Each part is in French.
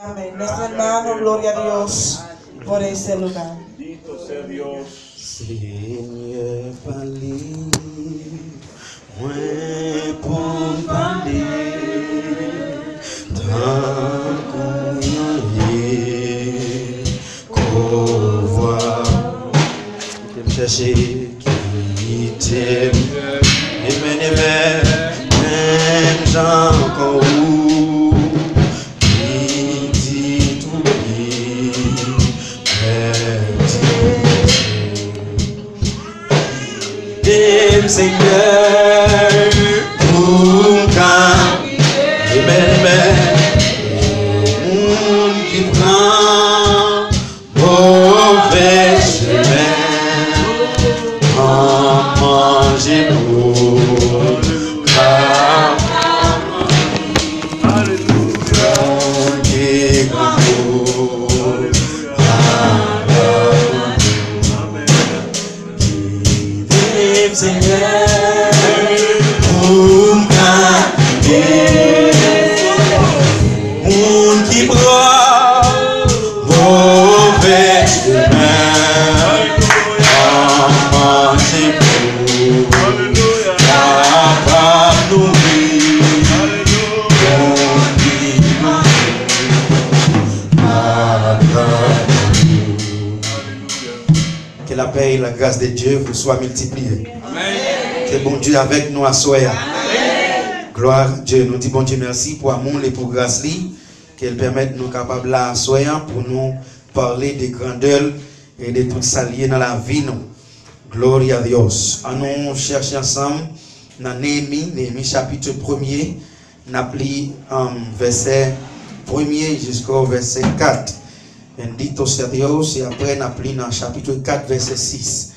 Amén. Nuestra hermano, gloria a Dios por ese lugar. Bendito sea Dios. Seigneur, parlez, moi pour parler, tant qu'on est, qu'on voit, qui me chercher, qui t'aime, et même gens qu'on ou, qui dit tout bien, Seigneur, pour quand et monde qui prend mauvais chemin, en manger pour Seigneur, pour monde qui prend mauvais chemin, en manger pour capable nourrir, que la paix et la grâce de Dieu vous soient multipliées. Que bon Dieu avec nous à soya. Gloire à Dieu. Nous disons bon Dieu merci pour amour et pour grâce li. Qu'elle permette nous capables là à soya pour nous parler des grandeurs et de tout ça lié dans la vie nous. Gloire à Dieu. Nous cherchons ensemble dans Néhémie chapitre 1er. Nous avons verset 1er jusqu'au verset 4. Bendito sea Dios. Et après nous avons dans chapitre 4 verset 6.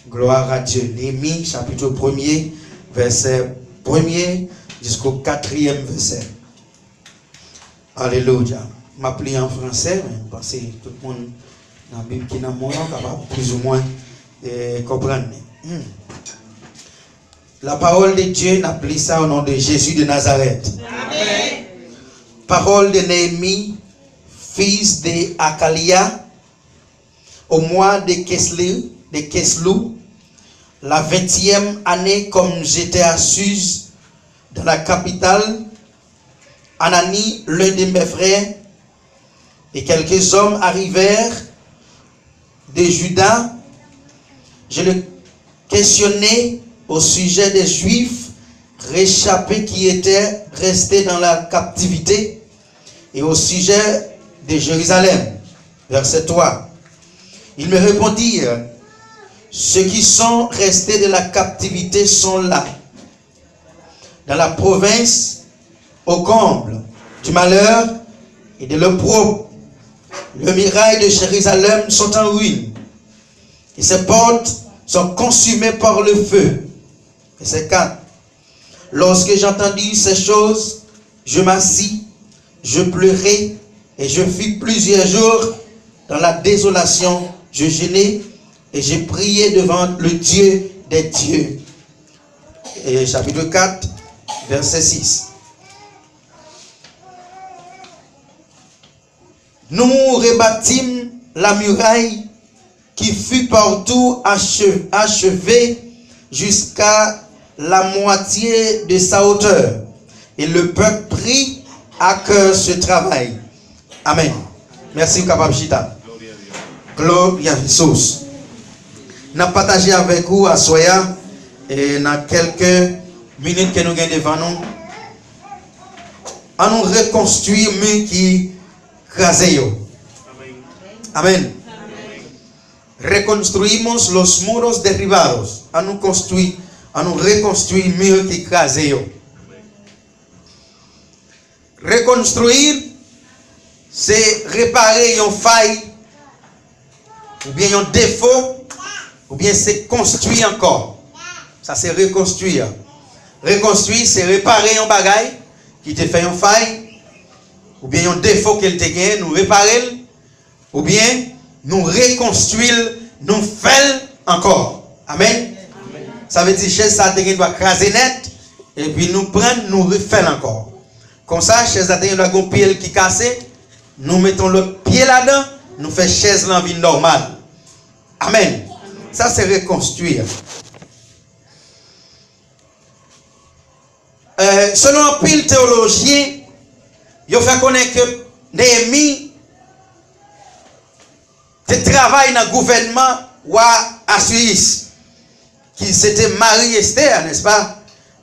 Gloire à Dieu. Néhémie, chapitre 1er, verset 1er jusqu'au 4e verset. Alléluia. Je m'appelle en français, parce que tout le monde dans la Bible qui est dans mon nom, capable plus ou moins comprendre. La parole de Dieu, n'appelle ça au nom de Jésus de Nazareth. Amen. Parole de Néhémie, fils de Akalia, au mois de Keslou, la 20e année, comme j'étais à Suse, dans la capitale, Anani, l'un de mes frères, et quelques hommes arrivèrent de Juda. Je le questionnais au sujet des Juifs réchappés qui étaient restés dans la captivité et au sujet de Jérusalem. Verset 3. Ils me répondirent: ceux qui sont restés de la captivité sont là, dans la province, au comble du malheur et de l'opprobre. Les murailles de Jérusalem sont en ruine, et ses portes sont consumées par le feu. Verset 4. Lorsque j'entendis ces choses, je m'assis, je pleurai, et je fus plusieurs jours dans la désolation. Je jeûnai et j'ai prié devant le Dieu des dieux. Et chapitre 4, verset 6. Nous rebâtîmes la muraille qui fut partout achevée jusqu'à la moitié de sa hauteur. Et le peuple prit à cœur ce travail. Amen. Merci, Kapab Chita. Gloria a Jésus. Nous avons partagé avec vous à Soya et dans quelques minutes que nous avons devant nous, à nous reconstruire le mur qui crasé. Amen. Reconstruimos los muros derribados. A nous reconstruire le mur qui crasé. Reconstruire, c'est réparer une faille, ou bien un défaut, ou bien c'est construire encore. Ça c'est reconstruire. Reconstruire, c'est réparer un bagage qui te fait une faille, ou bien un défaut qu'elle te gagne, nous réparer, ou bien nous reconstruire, nous faire encore. Amen. Ça veut dire que ça doit craser net, et puis nous prendre, nous refaire encore. Comme ça, chez Zaten, il y a un pied qui casse, nous mettons l'autre pied là-dedans, nous faisons chaise dans la vie normale. Amen. Ça, c'est reconstruire. Selon un pile théologien, il fait connaître que Néhémie travaille dans le gouvernement à Suisse, qui s'était marié Esther, n'est-ce pas?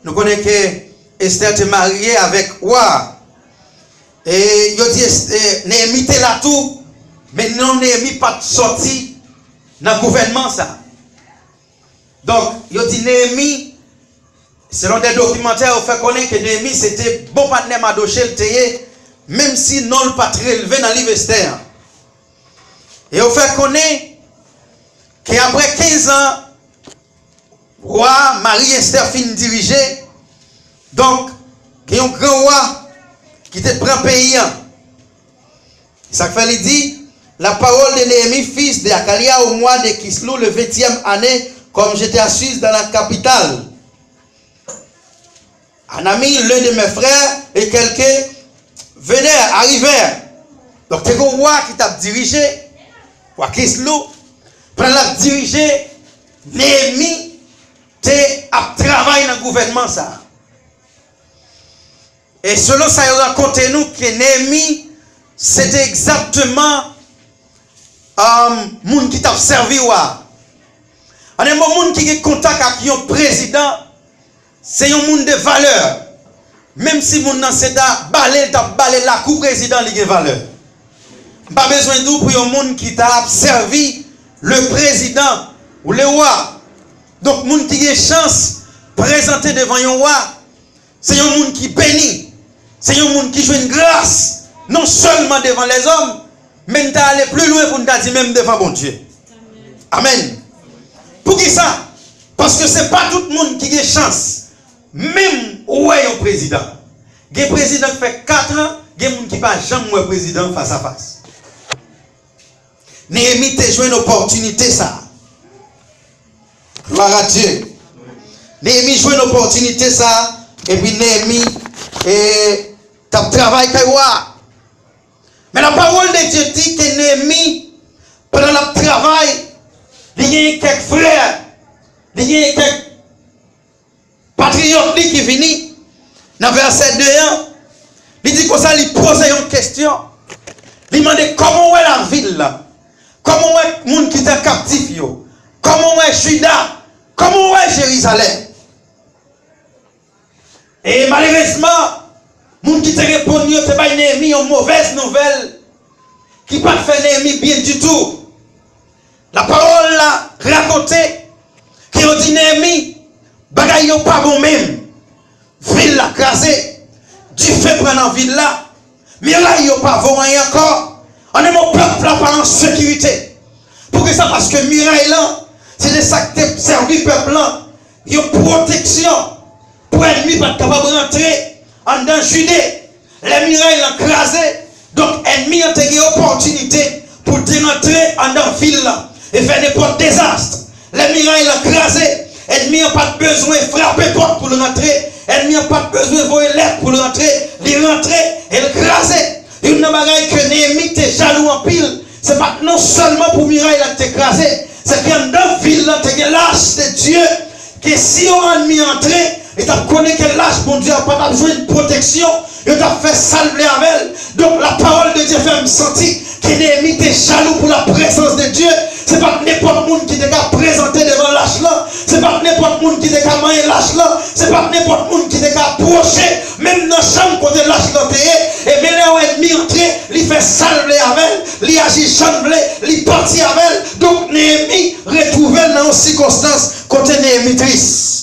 Nous connaissons que Esther était mariée avec Roi. Et il dit Néhémie était là tout, mais non, Néhémie pas sorti dans le gouvernement ça. Donc, il dit Néhémie, selon des documentaires, on fait connaître que Néhémie c'était bon partenaire Madoché le théé, même si non le pas très élevé dans le livre Esther. Et on fait connaître qu'après 15 ans, roi Marie-Esther fin diriger. Donc, il y a un grand roi qui te prend pays. Ça fait, il dit, la parole de Néhémie, fils de Akalia, au mois de Kislou, le 20e année, comme j'étais à Suisse dans la capitale. Un ami, l'un de mes frères, et quelqu'un venait, arrivèrent. Donc, c'est un roi qui t'a dirigé, roi Kislou, prend la diriger, Néhémie, t'es à travailler dans le gouvernement, ça. Et selon ça, il raconte nous que Néhémie, c'était exactement monde qui t'a servi. On a un monde qui a contact avec un président, c'est un monde de valeur. Même si mon dans c'est balé la cour président il a valeur. Pas besoin de nous pour un monde qui t'a servi le président ou le roi. Donc monde qui a chance présenter devant un roi, c'est un monde qui bénit. C'est un monde qui joue une grâce, non seulement devant les hommes, mais tu aller plus loin pour nous dire même devant bon Dieu. Amen. Pour qui ça? Parce que ce n'est pas tout le monde qui a chance. Même où est un président. Il y a un président qui fait 4 ans, il y a un monde qui n'a jamais un président face à face. Néhémie a joué une opportunité ça. Gloire à Dieu. Néhémie joue une opportunité ça. Et puis Néhémie t'as travaillé avec moi. Mais la parole de Dieu dit que Néhémie, pendant le travail, il y a quelques frères, il y a quelques patriotes qui viennent. Dans verset 2, il dit que ça, il pose une question. Il demande comment est la ville là? Comment est le monde qui est captif? Comment est Juda? Comment est Jérusalem? Et malheureusement, les gens qui te répondent, c'est pas Néhémie, une mauvaise nouvelle qui pas fait Néhémie bien du tout. La parole là racontée qui a dit Néhémie, bagaille yo pas bon même. Ville la crasée, du feu prend en ville là, mais là yo pas bon rien encore. On est mon peuple là pas en sécurité. Pour que ça parce que muraille là, c'est des sacs qui servi peuple là, yo protection pour ennemi pas capable de rentrer en dans Judée. Les murailles l'ont crasé, donc ennemi a eu opportunité pour rentrer en dans ville là et faire des portes désastres. Les murailles l'ont crasé, ennemi n'a pas besoin de frapper porte pour le rentrer, ennemi n'a pas besoin de voler l'air pour le rentrer, il rentrer et le craser. Une bagaille que Néhémie était jaloux en pile, c'est pas non seulement pour muraille là t'écraser, c'est bien dans ville là t'es lâche de Dieu que si on a mis entré et tu connais que l'âge, mon Dieu, n'a pas besoin de protection. Et tu as fait salver avec elle. Donc la parole de Dieu fait me sentir que Néhémie était jaloux pour la présence de Dieu. Ce n'est pas n'importe monde qui t'a présenté devant l'âge là. Ce n'est pas n'importe monde qui t'a manger l'âge là. Ce n'est pas n'importe monde qui t'a approché. Même dans la chambre côté l'âge là. Et bien là, on est mis entré, il fait salver avec elle, il agit chanvelé, il partit avec elle. Donc Néhémie retrouve dans une circonstance côté Néhémie triste.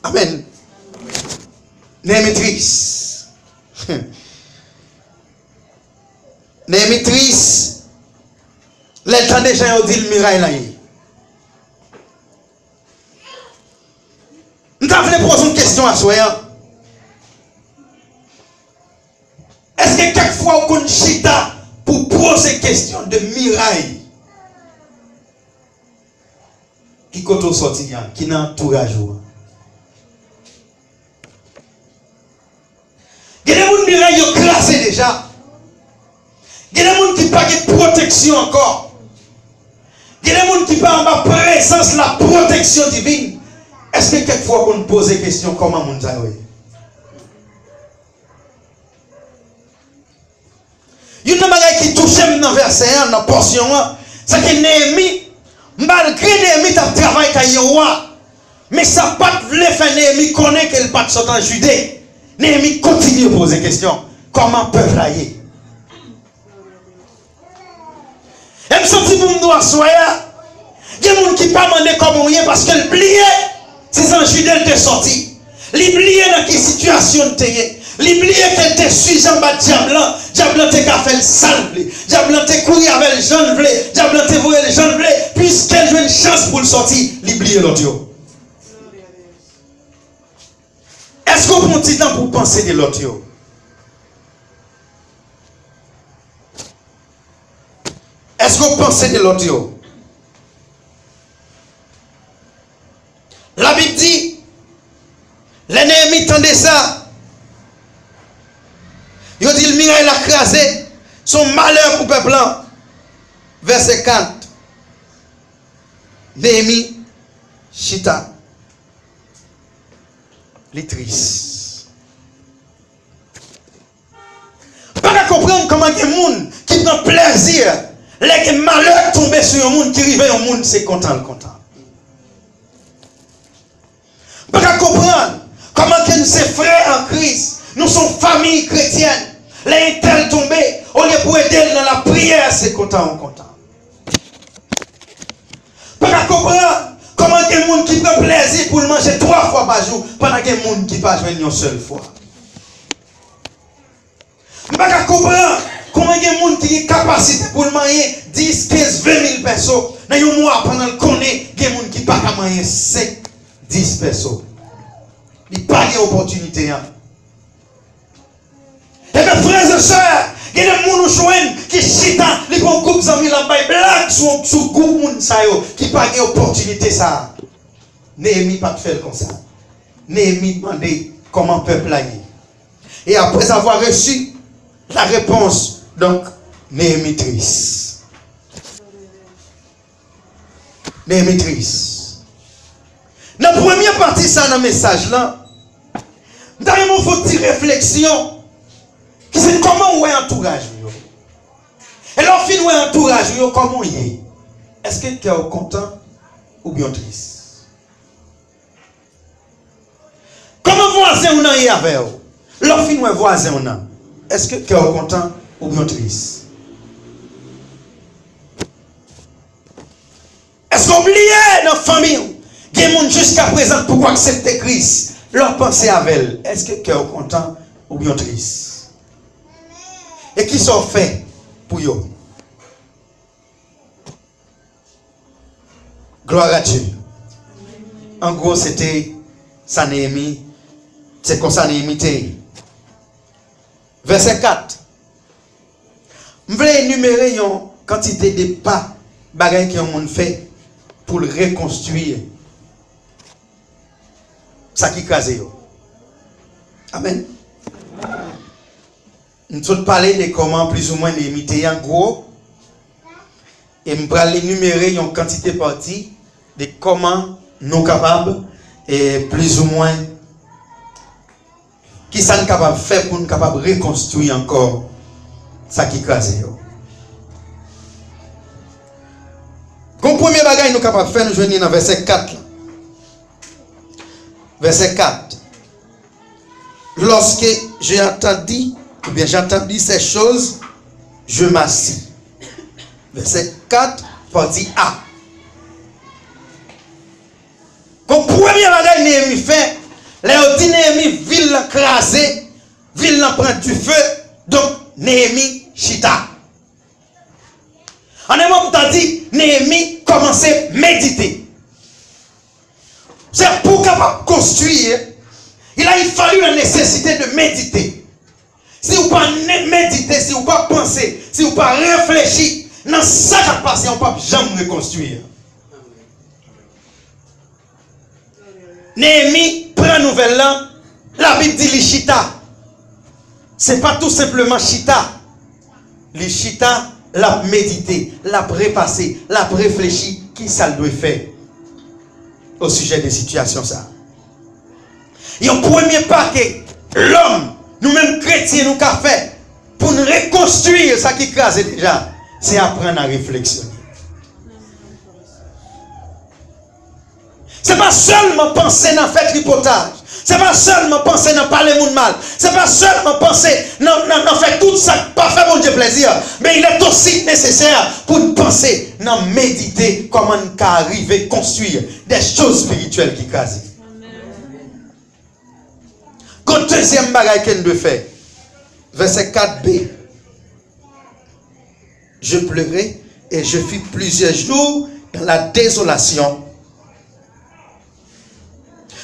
Amen. Néhémie triste. Néhémie triste. Les temps des gens ont dit le miracle là. Nous avons posé une question à soi. Est-ce que quelquefois on chita pour poser question de miracle qui côté sorti qui n'a entourage? Il y a passé déjà. Il y a des gens qui n'ont pas de protection encore. Il y a des gens qui n'ont pas en présence de la protection divine. Est-ce que quelquefois on pose des questions comment on ça oui? Il y a une chose qui touche dans le verset 1, dans la portion 1, c'est que Néhémie, malgré Néhémie, a travaillé avec un roi. Mais ça n'a pas voulu faire Néhémie connaître qu'elle pas de en Judée. Néhémie continue à poser des questions. Comment peuple aille? Et me senti pour me doit soyer. Il y a des gens qui ne pas demandé comment il est parce qu'elle pliait. C'est en Judée elle était sortie. Elle pliait dans quelle situation elle était. Elle pliait qu'elle était suivie en bas de diable. Diable était fait le sale. Diable était couru avec le jeune blé. Diable était voué le jeune blé. Puisqu'elle a une chance pour le sortir, elle pliait l'autre. Est-ce qu'on prend un petit temps pour penser de l'autre? Est-ce qu'on pense de l'autre? La Bible dit, l'ennemi tendait ça. Il dit, le miracle a crasé son malheur pour le peuple. Verset 4. Néhémie, Chita. Les tristes. Pas comprendre comment il y a des gens qui prennent plaisir. Les malheurs tombent sur un monde qui arrive au monde, c'est content, content. Pas comprendre comment que nous sommes frères en Christ, nous sommes famille chrétienne. Les tels tombés, on les pour aider dans la prière, c'est content, content. Pas comprendre comment il y a des gens qui prennent plaisir pour le manger 3 fois par jour, pendant qu'il y a des gens qui ne pas jouer une seule fois. Pas comprendre comment il y a des gens qui ont capacité pour manger 10, 15, 20 000 personnes. Dans un mois, pendant le connaît, il y a des gens qui ne peuvent pas manger 5, 10 personnes. Il n'y a pas d'opportunité. Et mes frères et sœurs, il y a des gens qui chitent, qui font groupe d'amis là-bas, blague sur le groupe qui n'ont pas d'opportunité. Néhémie pas de faire comme ça. Néhémie demandait comment le peuple aille. Et après avoir reçu la réponse, donc, Néhémie triste. Néhémie triste. Dans la première partie, ça, dans le message là, il faut une petite réflexion. C'est comment on est entourage. Et lorsqu'on est entourage, comment il est? Est-ce que tu es content ou bien triste? Comment voisin on est avec vous? Lorsqu'on est voisin on a, est-ce que tu es content ou bien triste? Est-ce qu'on oublie dans la famille? Il y a des gens jusqu'à présent pour accepter Christ. Leur pensée avec elle. Est-ce que tu es content ou bien triste? Et qui sont faits pour eux? Gloire à Dieu. En gros, c'était ça Néhémie. C'est comme ça Néhémie était. Verset 4. Je vais énumérer une quantité de pas bagailles qui ont fait pour le reconstruire. Ça qui crase. Amen. Nous allons parler de comment plus ou moins limiter en gros. Et je vais énumérer une quantité partie de comment nous sommes capables et plus ou moins qui sont capables de faire pour nous capables de reconstruire encore ça qui crase. Comme premier bagage nous sommes capables de faire, nous venons dans verset 4. Verset 4. Lorsque j'ai entendu, ou bien j'ai entendu ces choses, je m'assis. Verset 4, partie A. Comme premier bagage Néhémie fait, les Néhémie ville crasée, ville prend du feu, donc Néhémie chita. En un moment, tu as dit, Néhémie commençait à méditer. C'est pour capable construire, il a fallu la nécessité de méditer. Si vous ne pas méditer, si vous ne pas penser, si vous ne pas réfléchir, dans ça qui a passé, on ne peut jamais reconstruire. Néhémie prend nouvelle là, la Bible dit l'Ichita. c'est pas tout simplement chita. Les chita, l'a médité, l'a prépassé, l'a réfléchi, qui ça doit faire au sujet des situations ça. Et au premier pas que l'homme, nous-mêmes chrétiens, nous avons fait pour nous reconstruire ça qui crase déjà, c'est apprendre à réflexionner. C'est pas seulement penser dans faire tripotage. C'est pas seulement penser dans parler monde mal. C'est pas seulement penser dans faire tout ça, pas faire mon Dieu plaisir. Mais il est aussi nécessaire pour penser, dans méditer comment on peut arriver à construire des choses spirituelles qui crasent. Quand deuxième bagage qu'elle doit faire, verset 4b. Je pleurais et je fus plusieurs jours dans la désolation.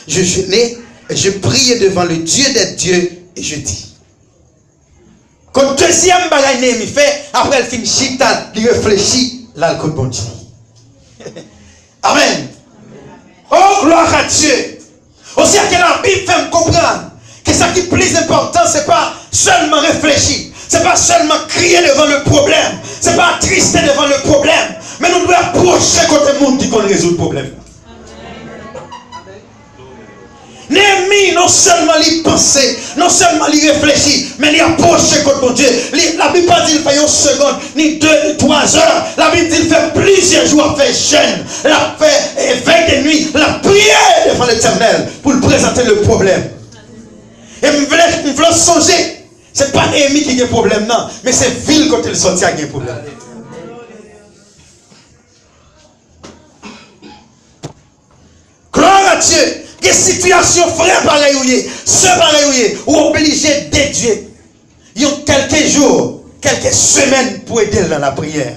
Je jeûnais et je priais devant le Dieu des dieux et je dis. Quand deuxième bagage Néhémie fait, après elle finit chita, il réfléchit, là le bon Dieu. Amen. Oh gloire à Dieu. Aussi que la Bible fait me comprendre que ce qui est plus important, c'est pas seulement réfléchir, c'est pas seulement crier devant le problème, c'est pas trister devant le problème, mais nous devons approcher côté monde qui peut résoudre le problème. Néhémie, non seulement il pensait, non seulement il réfléchit, mais il approche contre mon Dieu. La Bible pas dit qu'il fait une seconde, ni 2, ni 3 heures. La Bible dit qu'il fait plusieurs jours, fait jeûne, il a fait veille de nuit, il a prié devant l'Éternel pour lui présenter le problème. Et je voulais songer, ce n'est pas Néhémie qui a un problème, non, mais c'est ville quand il sortit qui a un problème. Gloire à Dieu. Des situations frères pareilles, ceux pareilles, ou obligés d'aider. Ils ont quelques jours, quelques semaines pour aider dans la prière.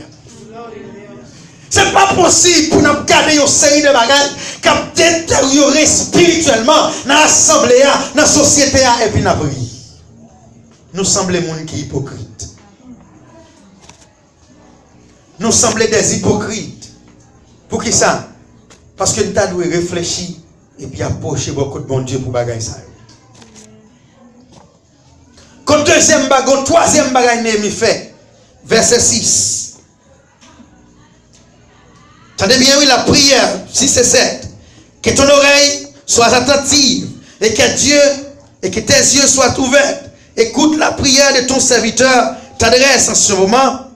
C'est pas possible pour nous garder une série de bagages qui ont détérioré spirituellement dans l'assemblée, dans la société et puis dans la prière. Nous semblons des gens qui sont hypocrites. Nous semblons des hypocrites. Pour qui ça? Parce que nous devons réfléchir. Et puis approcher beaucoup de bon Dieu pour bagaille ça. Quand deuxième bagage, troisième bagage Néhémie fait, verset 6. Tendez bien, oui, la prière, 6 et 7. Que ton oreille soit attentive et que Dieu et que tes yeux soient ouverts. Écoute la prière de ton serviteur, t'adresse en ce moment,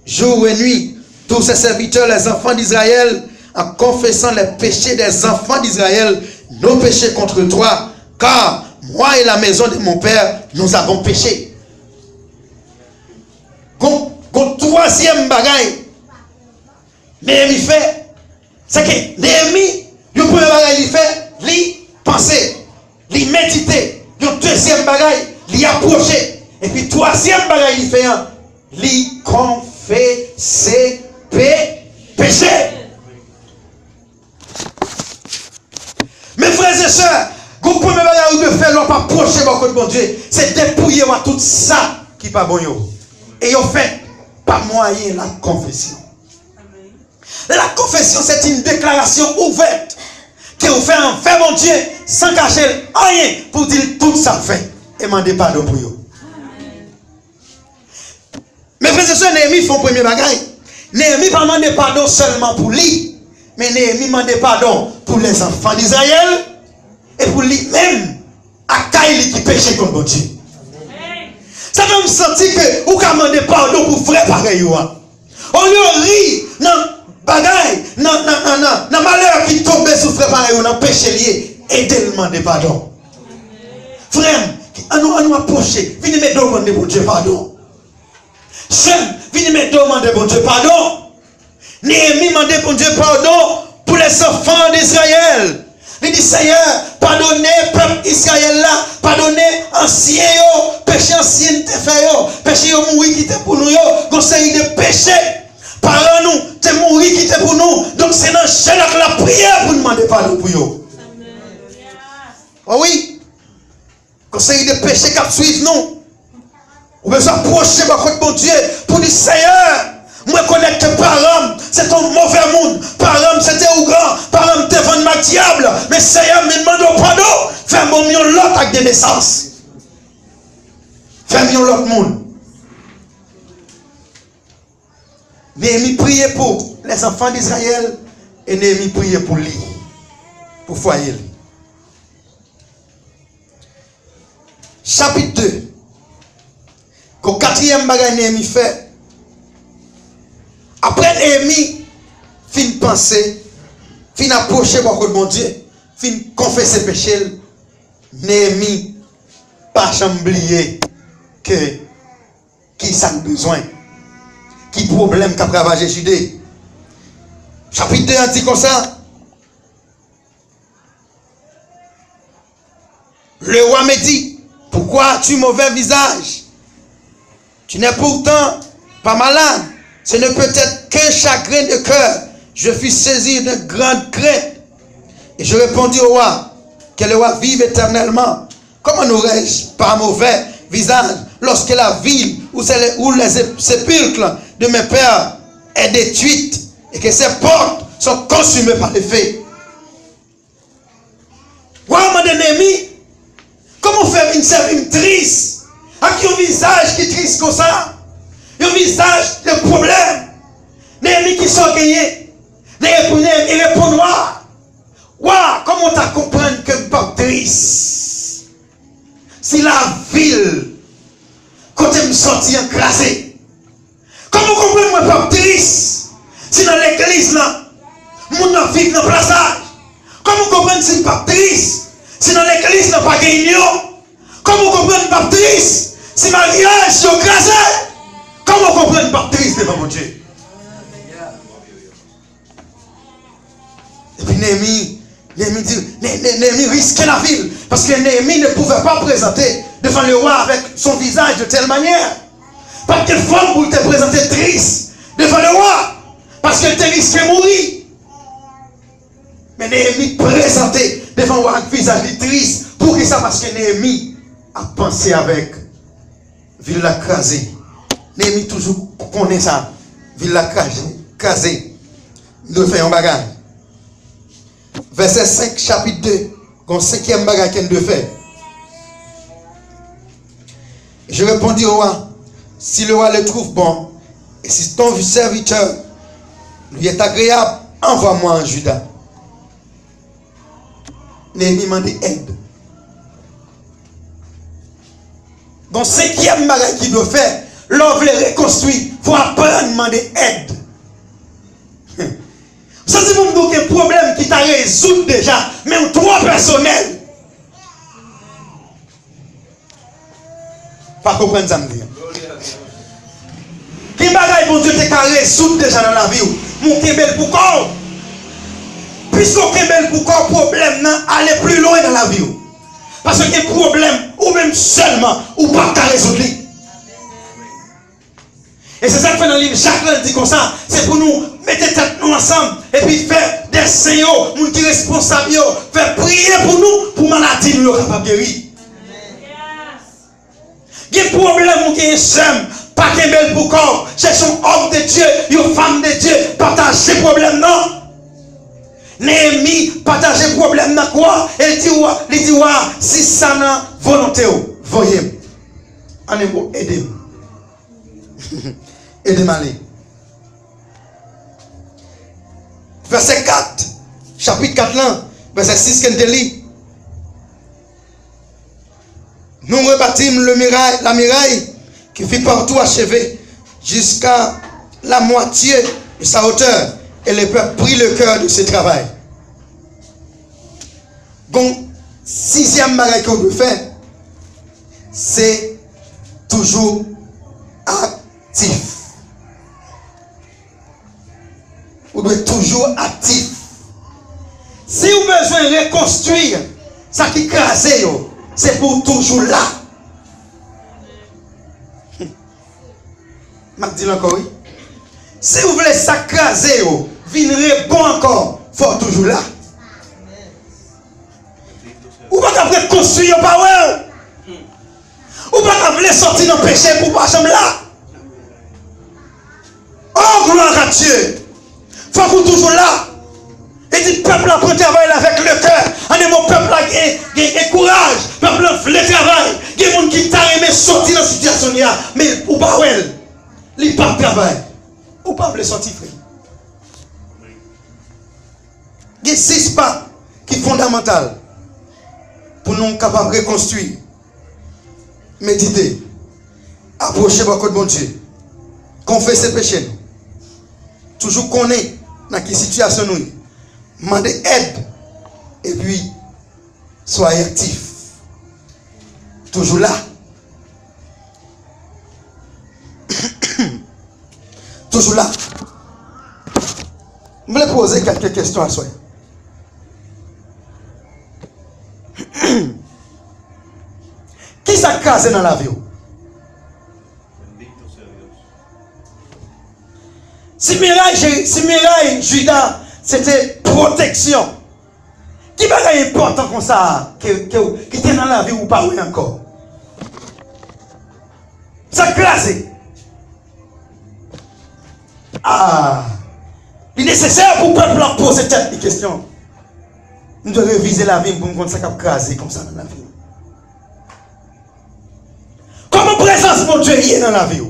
jour et nuit, tous ses serviteurs, les enfants d'Israël, en confessant les péchés des enfants d'Israël, nos péchés contre toi, car moi et la maison de mon père, nous avons péché. Troisième bagaille, Néhémie fait, c'est que Néhémie, le premier bagaille, il fait, il penser, il méditer. Le deuxième bagaille, il approcher. Et puis troisième bagaille, il fait, il confesser péché. Mes frères et sœurs, le premier bagage de faire, l'on pas approcher beaucoup de bon Dieu, c'est dépouiller tout ça qui n'est pas bon. Et en fait, pas moyen la confession. La confession, c'est une déclaration ouverte que vous faites en fait mon Dieu sans cacher rien pour dire tout ça fait et demander pardon pour vous. Mes frères et sœurs, Néhémie font premier bagage. Néhémie pas demander pardon seulement pour lui, mais Néhémie demande pardon pour les enfants d'Israël et pour lui-même à Kaïli qui péchait contre Dieu. Ça fait me sentir que vous demandez pardon pour frère pareil. On lui rit dans bagaille, dans malheur qui tombe sur frère pareil, dans péché lié, et de demander pardon. Frère, on nous approcher, venez me demander pour Dieu pardon. Jeune, venez me demander pour Dieu pardon. Néhémie demandait pour Dieu pardon pour les enfants d'Israël. Il dit Seigneur, pardonnez peuple Israël là, pardonnez anciens, péché ancien te fait, péché mourir qui était pour nous, conseil de péché. Pardonne-nous, te mourir qui était pour nous. Donc c'est dans la prière pour demander pardon pour nous. Oh oui, conseil de péché qui suivent nous. On veut s'approcher de mon Dieu pour dire Seigneur, moi connais que par homme, c'est ton mauvais monde. Par homme, c'était au grand. Par homme, t'es vendu ma diable. Mais Seigneur, me demande pardon. Fais mon mieux l'autre avec des naissances. faire mieux l'autre monde. Néhémie priait pour les enfants d'Israël et Néhémie priait pour lui, pour foyer. Chapitre 2. Qu'au 4e bagage Néhémie fait, après Néhémie, fin penser, fin approcher beaucoup de mon Dieu, fin confesser péché, Néhémie, pas jamais oublier que qui ça a besoin, qui problème qu'a ravagé Judée. Chapitre 2 dit comme ça. Le roi me dit, pourquoi as-tu mauvais visage? Tu n'es pourtant pas malade. Ce ne peut être qu'un chagrin de cœur. Je fus saisi de grande crainte. Et je répondis au roi, que le roi vive éternellement. Comment n'aurais-je pas mauvais visage lorsque la ville où les sépulcres de mes pères est détruite et que ses portes sont consumées par les feux? Roi m'a Néhémie, comment faire une service triste, avec un visage qui est triste comme ça, un visage de problème, Néhémie qui sont gagnés, Néhémie répond noir. Waouh, comment tu comprends que je pas triste? Si la ville, quand tu me sorti encrassé, comment comprendre moi pas triste? Si dans l'église là, mon n'a vivre dans le plaçage, comment comprendre si je pas triste? Si dans l'église n'a pas gagné, comment comprendre pas triste? Si mariage est encrassé, comment comprendre pas triste devant mon Dieu? Et puis Néhémie risquait la ville. Parce que Néhémie ne pouvait pas présenter devant le roi avec son visage de telle manière. Pas quelle forme pour te présenter triste devant le roi. Parce qu'elle te risquait de mourir. Mais Néhémie présentait devant le roi un visage triste. Pour qui ça? Parce que Néhémie a pensé avec ville la crasée. Néhémie toujours connaît ça. Ville la crasée. Nous devons faire un bagage. Verset 5, chapitre 2, comme 5e bagage qu'elle de faire. Je répondis au roi, si le roi le trouve bon, et si ton serviteur lui est agréable, envoie-moi en Juda. Néhémie m'a dit aide. Donc 5e bagage qu'il doit faire, l'on veut reconstruire, il faut apprendre à demander aide. Ça c'est pour me dire un problème qui t'a résolu déjà, même trop personnel. Pas comprendre ça me dire. Qui bagaille bon Dieu t'a résolu déjà dans la vie? Mon kebel pour corps. Puisqu'on kebel pour corps, problème non, aller plus loin dans la vie. Parce que le problème, ou même seulement, ou pas qu'à résoudre. Et c'est ça que fait dans le livre Jacques dit comme ça, c'est pour nous mettre tête nous ensemble et puis faire des seigneurs, nous qui sont responsables, faire prier pour nous, pour maladie nous capable de guérir. Il y a un problème qui est seul, pas qu'un bel pour corps, cherchons homme de Dieu, une femme de Dieu, partagez le problème non. Néhémie partagez le problème dans quoi? Il dit si ça n'a volonté, voyez, en un mot, aidez-moi. Aidez-moi. Verset 4, chapitre 4 là, verset 6 qu'elle te lit. Nous rebâtîmes la muraille qui fit partout achevé jusqu'à la moitié de sa hauteur et le peuple prit le cœur de ce travail. Donc, 6e bagage qu'on doit faire, c'est toujours actif. Vous devez toujours actif. Si vous avez besoin de reconstruire ça qui crase, c'est pour toujours là. Je dis encore oui. Si vous voulez ça craser, venir bon encore, il faut toujours là. Ou pas qu'après construire par eux. Ou pas qu'après sortir dans le péché pour pas jamais là. Oh gloire à Dieu. Il faut toujours là. Il dit, peuple a pris travail avec le cœur. En un mot, peuple a gagné courage. Peuple a fait le travail. Il y a des gens qui t'a aimé sortir dans la situation. Mais ou pas, il n'y a pas de travail. Ou pas, il sortir, frère. Il y a 6 pas qui sont fondamentaux pour nous capables de reconstruire, méditer, approcher beaucoup de bon Dieu, confesser péché, toujours connaître dans quelle situation nous, demander aide et puis soyez actif. Toujours là. Toujours là. Je vais poser quelques questions à soi. Qui s'est casé dans la vie? Si Mirail, Judas, c'était protection. Qui va être important comme ça, qui était dans la vie ou pas encore? Ça crasé. Ah, il est nécessaire pour le peuple de poser cette question. Nous devons réviser la vie pour nous comprendre ça qui a crasé comme ça dans la vie. Comment présence mon Dieu est dans la vie?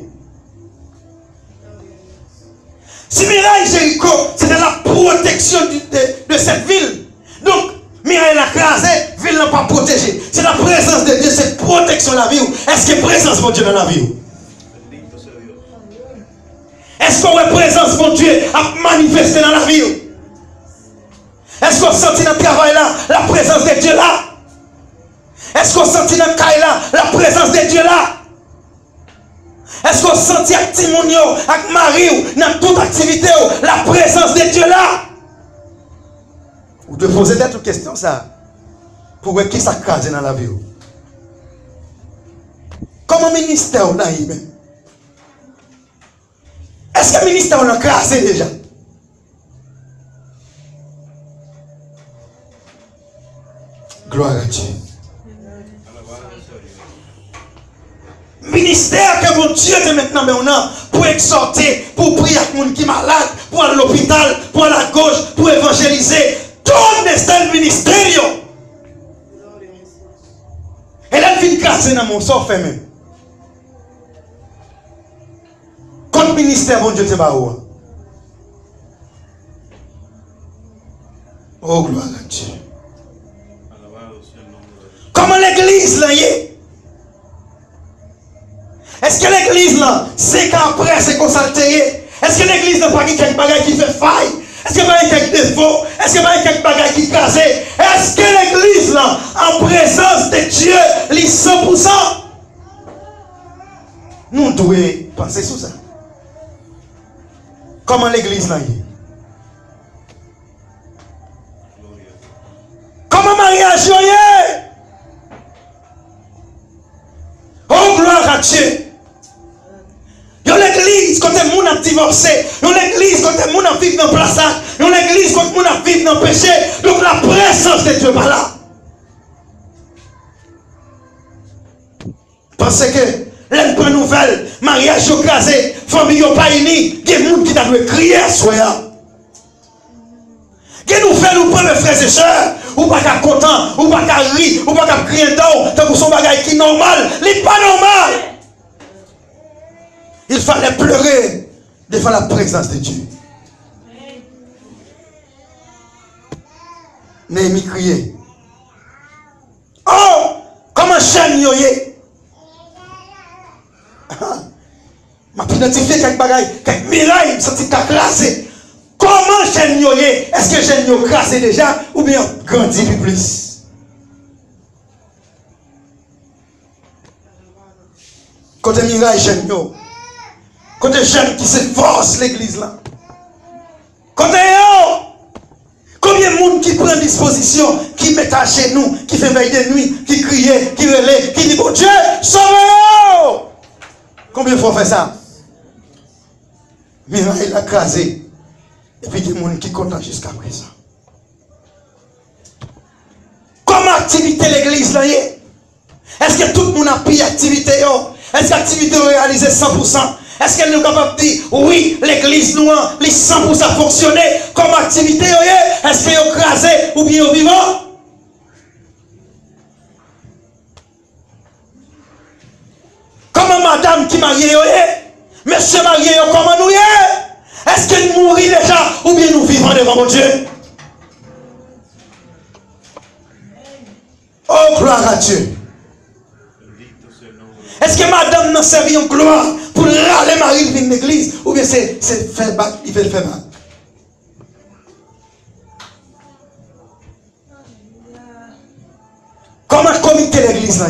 Si Mirail Jéricho, c'était la protection de cette ville. Donc, Mirail l'a crasé, la ville n'a pas protégé. C'est la présence de Dieu, cette protection de la vie. Est-ce qu'il y a présence mon Dieu dans la vie? Est-ce qu'on a présence mon Dieu à manifester dans la vie? Est-ce qu'on sentit dans le travail là la présence de Dieu là? Est-ce qu'on sentit dans le caille là la présence de Dieu là? Est-ce qu'on sentit avec Timonio, avec Marie, dans toute activité, la présence de Dieu là? Vous devez poser cette question ça. Pour voir qui ça crase dans la vie. Comment ministère on a eu même? Est-ce que le ministère on a crasé déjà? Gloire à Dieu. Ministère que mon Dieu est maintenant, mais on a pour exhorter, pour prier avec les gens qui sont malades, pour aller à l'hôpital, pour aller à gauche, pour évangéliser. Tout le ministère. Et là, il vient casser dans mon sort fait même. Quand le ministère, bon Dieu, te va où? Oh, gloire à Dieu. Comment l'église là y est? Est-ce que l'église là, c'est qu'après c'est consulté? Est-ce que l'église n'a pas quelque bagage qui fait faille? Est-ce qu'il y a quelques défauts? Est-ce qu'il y a quelque bagage qui casse? Est-ce que l'église là, en présence de Dieu, lit 100%? Nous devons penser sur ça. Comment l'église là y est? Comment mariage y est? Oh gloire à Dieu. Yon l'église quand les gens ont divorcé, yon l'église quand les gens vivent dans le plaçage, yon l'église quand les gens vivent dans le péché. Donc la présence de Dieu pas là. Parce que l'une nouvelle, mariage écrasé, famille pas unie, il y a des gens qui doivent crier à soi. Qu'est-ce que nous faisons, nous prenons mes frères et sœurs, ou pas qu'à content, ou pas qu'à rire, ou pas qu'à crier d'eau, tant que son bagage qui est normal, il n'est pas normal. Il fallait pleurer devant la présence de Dieu. Néhémie criait. Oh, comment chaîne yoye? Ma identifié quelques bagailles, quelques mirailles, senti qu'à classer. Comment chaîne yoye? Est-ce que chaîne yo crassé déjà ou bien grandi plus? Côté miraille chaîne yo. Côté jeunes qui s'efforcent l'église là. Côté yo. Combien de monde qui prend disposition, qui met à chez nous, qui fait veille de nuit, qui crie, qui relève, qui dit bon Dieu, sauvez-nous! Combien de fois fait ça? Miraille l'a crasé. Et puis il y a des gens qui sont contents jusqu'à présent. Comment activité l'église là est? Est-ce que tout le monde a pris activité? Est-ce que l'activité est réalisée 100%? Est-ce qu'elle nous est capable de dire, oui, l'église nous a 100% fonctionné comme activité, est-ce qu'elle est écrasée ou bien vivant? Comment madame qui marie, monsieur marié, comment nous est? Est-ce qu'elle mourit déjà ou bien nous vivons devant mon Dieu? Oh, gloire à Dieu. Est-ce que madame n'a servi en gloire pour râler Marie de l'église? Ou bien c'est faire bac, il fait le faire bac? Comment comité l'église là?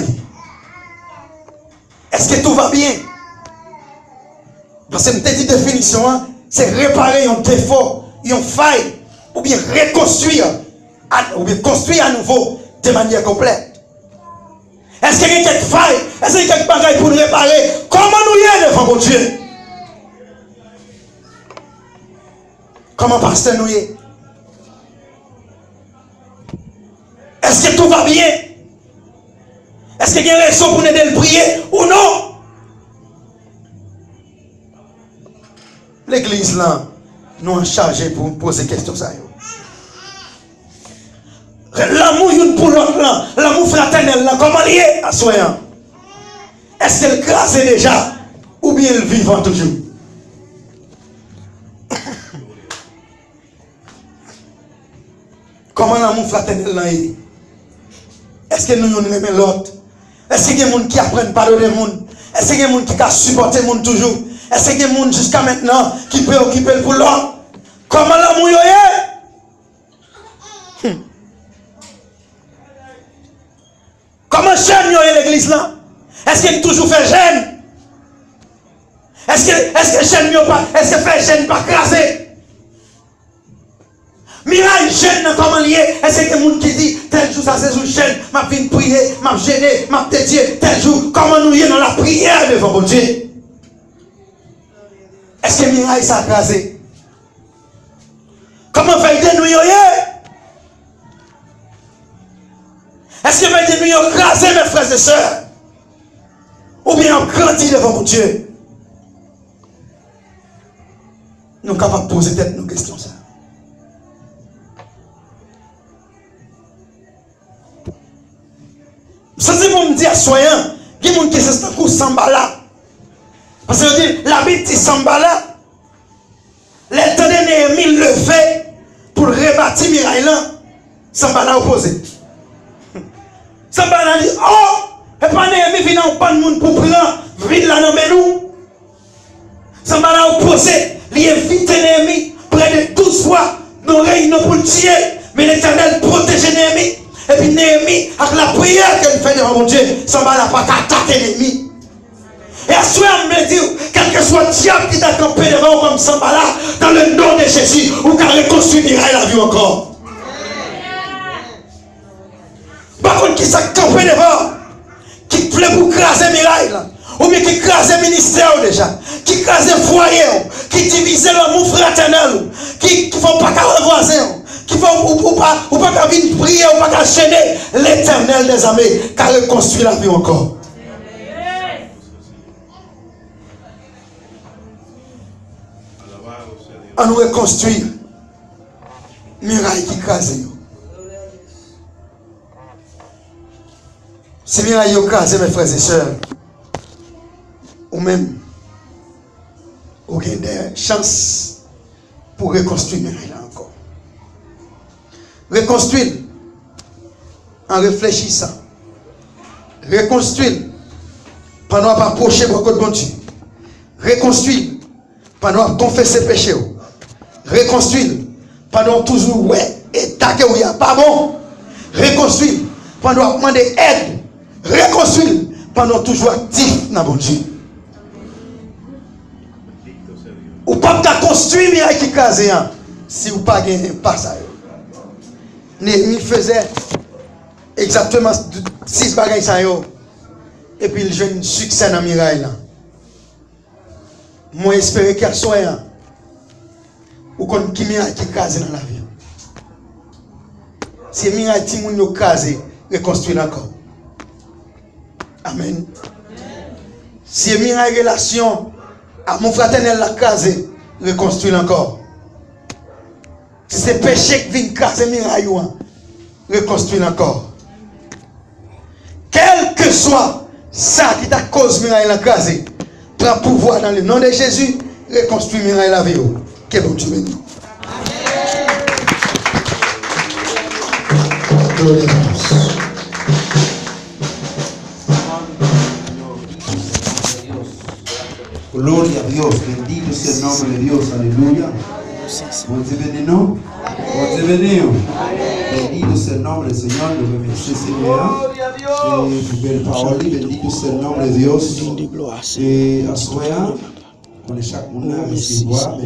Est-ce que tout va bien? Parce que une petite définition, c'est réparer un défaut, une faille, ou bien reconstruire, ou bien construire à nouveau de manière complète. Est-ce qu'il y a quelques failles? Est-ce qu'il y a quelques bagailles pour nous réparer? Comment nous y est devant mon Dieu? Comment pasteur nous y est? Est-ce que tout va bien? Est-ce qu'il y a une raison pour nous aider à prier ou non? L'église là, nous a chargé pour nous poser des questions. L'amour une pour l'autre là, l'amour fraternel là, comment il est à soyant? Est-ce qu'elle crase déjà ou bien elle vivant toujours? Comment l'amour fraternel là est? Est-ce que nous aimons l'autre? Est-ce qu'il y a des gens qui apprennent à pardonner les gens? Est-ce qu'il y a des gens qui supportent les gens toujours? Est-ce qu'il y a des gens jusqu'à maintenant qui préoccupent pour l'autre? Comment l'amour est? Comment jeune est l'église là? Est-ce qu'elle toujours fait jeune? Est-ce que jeune pas? Est-ce que fait jeune pas crasé? Miraille jeune comment lié? Est-ce qu'il y a des gens qui disent tel jour ça c'est jour jeune, m'a venu prier, m'a gêné, m'a dédié tel jour, comment nous y est dans la prière devant mon Dieu? Est-ce que Miraille ça crasé? Comment fait nous y est? Est-ce que veille de nous écraser mes frères et sœurs? Ou bien on grandit devant mon Dieu? Nous sommes capables de poser tête nos questions. Ça. C'est pour me dire, soyons, il y a des gens qui se sont Sambala. Parce que la Bible dit Sambala, les temps de Néhémie le fait pour rebâtir Miraïlan. Sambala opposé. Sambala dit, oh, et pas Néhémie vient en pas de monde pour prendre, vide là dans nous. Sambala opposé, il invite Néhémie près de 12 fois, nous réunions pour le tuer, mais l'Éternel protège Néhémie. Et puis Néhémie, avec la prière qu'elle fait devant mon Dieu, Sambala n'a pas attaqué l'ennemi. Et à ce moment, je me dis, quel que soit le diable qui t'a campé devant comme Sambala, dans le nom de Jésus, ou qu'à reconstruire la vie encore. Par contre, qui s'est campé devant, qui plaît pour craser Mirail, ou bien qui crase le ministère déjà, qui crase le foyer, qui divise l'amour fraternel, qui ne font pas qu'à le voisin, qui font ou pas qu'à venir prier, ou pas qu'à chaîner l'Éternel des armées, qu'à reconstruire la vie encore. On nous reconstruire Mirail qui crase. Si Mirail qui crase, mes frères et sœurs, ou même, vous avez des chances pour reconstruire Mirail encore. Reconstruire en réfléchissant. Reconstruire pendant pas approcher beaucoup de bon Dieu. Reconstruire pendant confesser péché. Reconstruire pendant toujours ouais et taquer où il n'y a pas bon. Reconstruire pendant demander aide. Reconstruire pendant toujours actif dans bon Dieu. Ou pas construire Mirail qui crase si vous pas gagné pas ça. Néhémie faisait exactement 6 bagages ça et puis il joue un succès dans Mirail là. Moi j'espère qu'il soit ou qu'on qui Mirail qui crase dans la vie. Si Mirail ti moun yo crase, reconstruire encore. Amen. Si Mirail relation mon fraternel l'a casé, reconstruire encore. Si c'est péché qui vient casser miraille, reconstruire encore. Quel que soit ça qui t'a cause miraille la casé, prends pouvoir dans le nom de Jésus, reconstruire miraille la vie. Que bon Dieu bénisse. Gloria a Dios, bendito sea el nombre de Dios, aleluya. Dieu bénisse. Dieu bénisse. Bendito sea el nombre del Señor, le remercie Seigneur. Et belle parole, bendito sea el nombre de Dios. Et à soi, on est chaque monde à recevoir.